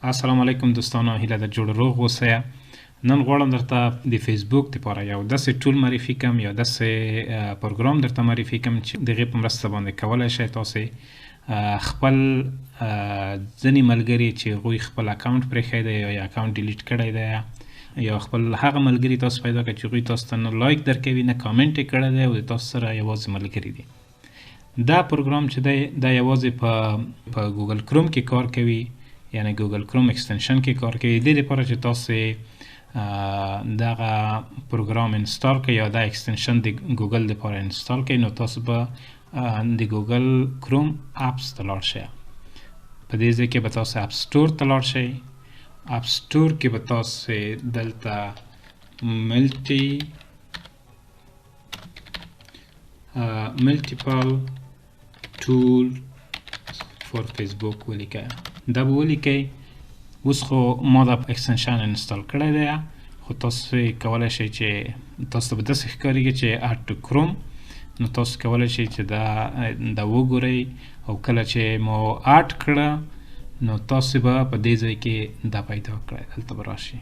السلام علیکم دوستانو، هیله ده جوړ روغ اوسئ. نن غواړم درته د فیسبوک دپاره یو داسې ټول معرفي کړم، یا داسې پروګرام درته معرفي کړم چې د هغې په مرسته باندې کولی شئ تاسې خپل ځینې ملګري چې هغوی خپل اکاونټ پرېښی دی یا اکاونټ ډیلیټ کړی دی، یا خپل هغه ملګري تاسو پیدا کړئ چې هغوی تاسو ته نه لایک درکوي نه کامنټ یې کړی دی او د تاسو سره یوازې ملګري دي. دا پروګرام چې دی دا یوازې په ګوګل کروم کې کار کوي، یعنی ګوګل کروم اکستنشن کې کار کوي. د دې لپاره چې تاسو دغه پروګرام انسټال کړئ یا دا اکستنشن د ګوګل لپاره انسټال کړئ، نو تاسو به د ګوګل کروم اپس ته لاړ شئ. په دې ځای کې به تاسو اپ سټور ته لاړ شئ. اپ سټور کې به تاسو دلته ملټیپل ټول فور فیسبوک ولیکئ. دا به ولیکئ. اوس خو ما دا اکستنشن انسټال کړی دی، خو تاسو کولی شئ چې تاسو ته به داسې ښکارېږي چې اډ ټو کروم، نو تاسو کولی شئ چې دا وګورئ، او کله چې مو اډ کړه نو تاسو به په دې ځای کې دا پیدا کړئ. دلته به راشئ.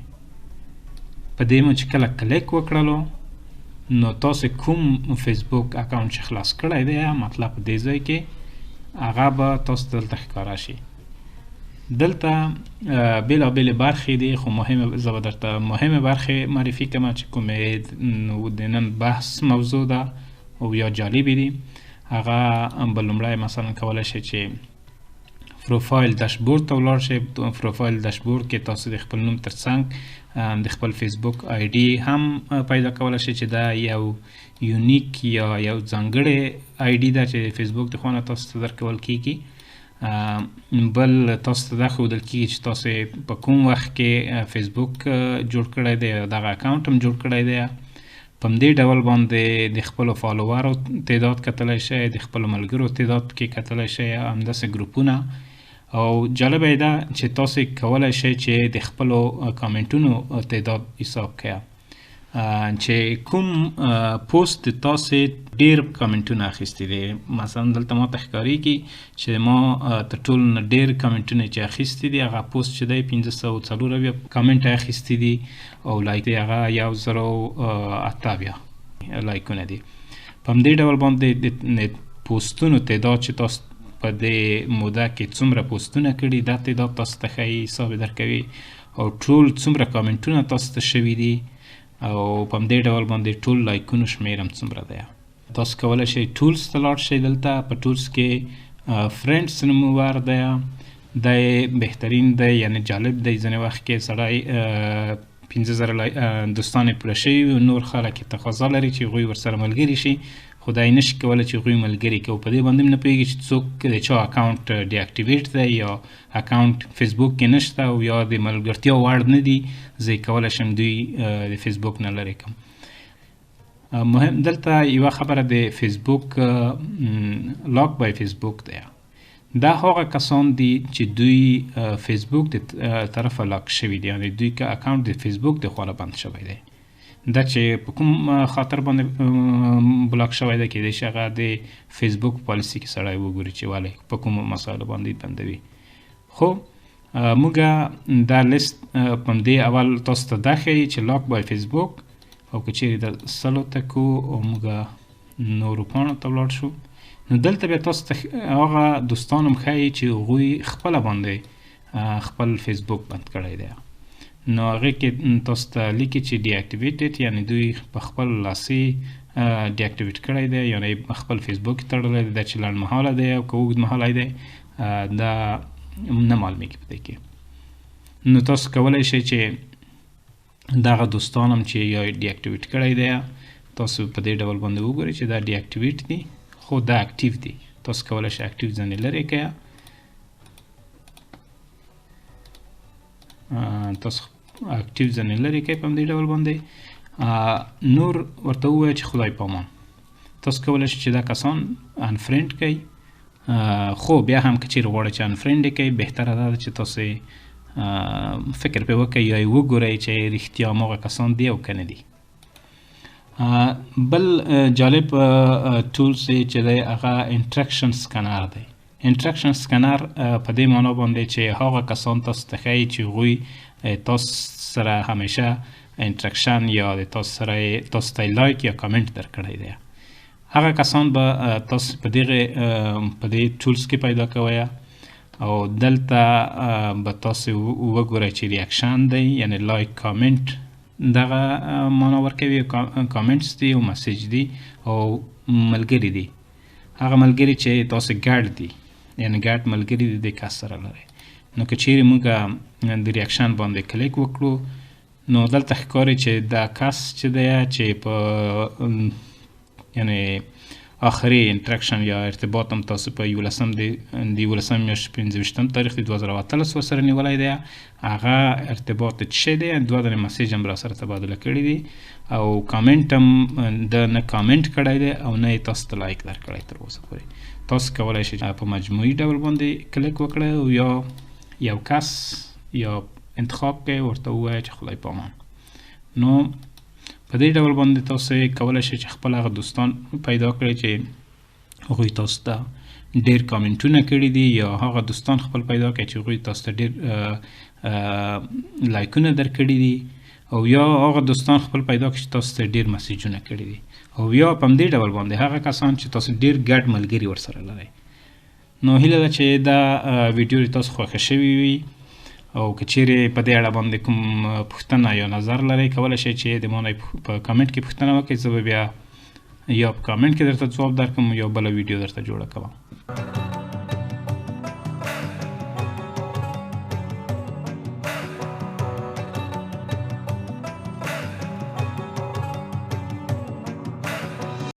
په دې مو چې کله کلیک وکړلو نو تاسو کوم فیسبوک اکاونټ چې خلاص کړی دی، مطلب په دې ځای کې هغه به تاسو دلته ښکاره شي. دلته بېلابېلې برخې دي، خو زه به درته مهمې برخې معرفي کړم چې کومې د نن بحث موضوع ده او یا جالبې دي. هغه به لومړی مثلا کولی شئ چې پروفایل داشبورډ ته ولاړ شئ. پروفایل داشبورډ کې تاسو د خپل نوم ترڅنګ د خپل فیسبوک آی ډي هم پیدا کولی شئ چې دا یو یونیک یا یو ځانګړی آی ډي ده چې فیسبوک د خوا نه تاسو ته درکول کیږي. بل تاسو ته دا ښودل کیږي چې تاسو په کوم وخت کې فیسبوک جوړ کړی دی یا دغه اکاونټ هم جوړ کړی دی. په همدې ډول باندې د خپلو فالوورو تعداد کتلی شئ، د خپلو ملګرو تعداد کې کتلی شئ، همداسې ګروپونه. او جالبه یې ده چې تاسو کولی شئ چې د خپلو کامنټونو تعداد حساب کړئ، چې کوم پوسټ تاسو ډیر کامنټونه اخیستي دي. مثلا دلته ما ته ښکارېږي چې ما تر ټولو نه ډیر کامنټونه چې اخیستي دي، هغه پوسټ چې دی 504 کامنټ اخیستي دي، او لایک دی هغه 1078 لایکونه دي. په همدې ډول باندې د پوسټونو تعداد چې تاسو په دې موده کې څومره پوسټونه کړي، دا تعداد تاسو ته ښایي، حساب یې درکوي، او ټول څومره کامنټونه تاسو ته شوي دي، او په همدې ډول باندې ټول لایکونو شمیر هم څومره دی. تاسو کولی شئ ټولز ته لاړ شئ. دلته په ټولز کې فرینډز نومور دی، دا یې بهترین دی، یعنی جالب دی. ځینې وخت کې سړی 50,000 دوستان یې پوره شوي وي، نور خلک یې تقاضا لري چې هغوی ورسره ملګري شي، خو دا یې نشي کولی چې هغوی ملګري کړي. په دې باندې هم نه پوهېږي چې څوک د چا اکاونټ ډي اکټیویټ دی یا اکاونټ فیسبوک کې نشته، او یا د ملګرتیا وړ نه دي. زه یې کولی شم دوی د فیسبوک نه لرې کړم. مهم دلته یوه خبره د فیسبوک لاک بای فیسبوک دی. دا هغه کسان دي چې دوی فیسبوک د طرفه لاک شوي دي، یعنې دوی که اکاونټ د فیسبوک د خوا بند شوی دی. دا چې په کوم خاطر باندې بلاک شوی دی، کیدای شي هغه د فیسبوک پالیسي کې سړی وګوري چې ولې په کومو مسایلو باندې بندوي. خو موږ دا لیست په همدې اول تاسو ته دا ښیي چې لاک بای فیسبوک، او که چیرې د سلو ته کو او موږ نورو پاڼو ته ولاړ شو، نو دلته بیا تاسو ته هغه دوستان هم ښایي چې هغوی خپله باندې خپل فیسبوک بند کړی دی. نو هغې کې تاسو ته لیکي چې ډي اکټیویټډ، یعنې دوی په خپل لاسي ډي اکټیویټ کړی دی، یعنې خپل فیسبوک کې تړلی دی. دا چې لنډمهاله دی او که اوږدمهالی دی دا نه معلومیږي په دې کې. نو تاسو کولی شئ چې دغه دوستان هم چې یا ډي اکټیویټ کړی دی، تاسو په دې ډول باندې وګورئ چې دا ډي اکټیویټ دي، خو دا اکټیو دي. تاسو کولی شئ اکټیو ځنې لرې کړئ. تاسو اکټیو ځنې لرې کړئ په همدې ډول باندې. نور ورته ووایه چې خدای پامان. تاسو کولی شئ چې دا کسان انفرینډ کړئ، خو بیا هم که چیرې غواړئ چې انفرینډ یې کړئ، بهتره دا ده چې تاسو فکر پرې وکړئ یا یې وګورئ چې رښتیا هماغه کسان دي او که نه دي. بل جالب ټولز چې دی هغه انټرکشن سکنر دی. انټراکشن سکنر په دې معنا باندې چې هغه کسان تاسو ته ښایي چې هغوی تاسو سره همیشه انټراکشن یا د تاسو ته لایک یا کامنټ درکړی دی. هغه کسان به تاسو په دې ټولز کې پیدا کوئ او دلته به تاسو وګورئ چې ریاکشن دی یعنی لایک کامنټ دغه معنا ورکوي. کامنټس دي او مسیج دي او ملګري دي. هغه ملګري چې تاسو ګډ دي یعنی ګډ ملګري دي د کس سره لرئ. نو که چیرې موږ د ریاکشن باندې کلیک وکړو نو دلته ښکاري چې دا کس چې دی چې په یعنی آخري انټراکشن یا ارتباط هم تاسو په 11 میاشت 15 تاریخ د 2018 سره نیولی دی. هغه ارتباط څه دی 2 دانې مسیج هم را سره تبادله کړي دي او کامنټ هم د نه کامنټ کړی دی او نه یې تاسو ته لایک درکړی تر اوسه پورې. تاسو کولی شئ په مجموعي ډول باندې کلیک وکړئ او یا یو کس یا انتخاب کړئ ورته ووایئ چې خدای پامان. نو په دې ډول باندې تاسو کولی شئ چې خپل هغه دوستان پیدا کړئ چې هغوی تاسو ته ډېر کامنټونه کړي دي یا هغه دوستان خپل پیدا کړئ چې هغوی تاسو ته ډېر لایکونه درکړي دي او یا هغه دوستان خپل پیدا کړئ چې تاسو ته ډېر مسیجونه کړي دي او یا په همدې ډول باندې هغه کسان چې تاسو ډېر ګډ ملګري ورسره لرئ. نو هیله ده چې دا ویډیو تاسو خوښه شوې وي او که چیرې په دې اړه باندې کوم پوښتنه یا نظر لرئ کولی شئ چې د ما نه په کامنټ کې پوښتنه وکړئ. زه به بیا یا په کامنټ کې درته ځواب درکړم یا بله ویډیو درته جوړه کوم.